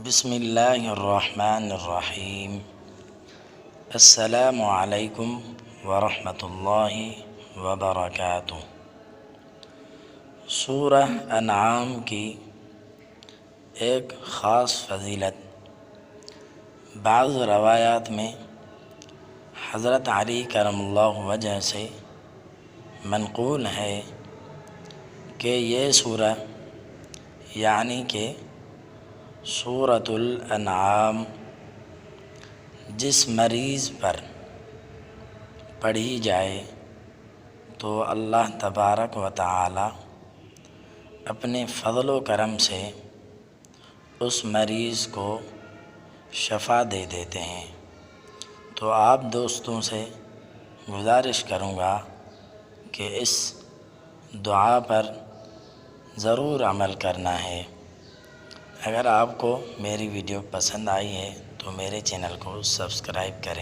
بسم اللہ الرحمن الرحیم۔ السلام علیکم ورحمۃ اللہ وبرکاتہ۔ سورہ انعام کی ایک خاص فضیلت بعض روایات میں حضرت علی کرم اللہ وجہ سے منقول ہے کہ یہ سورہ یعنی کہ سورۃ الانعام جس مریض پر پڑھی جائے تو اللہ تبارک و تعالی اپنے فضل و کرم سے اس مریض کو شفا دے دیتے ہیں۔ تو آپ دوستوں سے گزارش کروں گا کہ اس دعا پر ضرور عمل کرنا ہے۔ اگر آپ کو میری ویڈیو پسند آئی ہے تو میرے چینل کو سبسکرائب کریں۔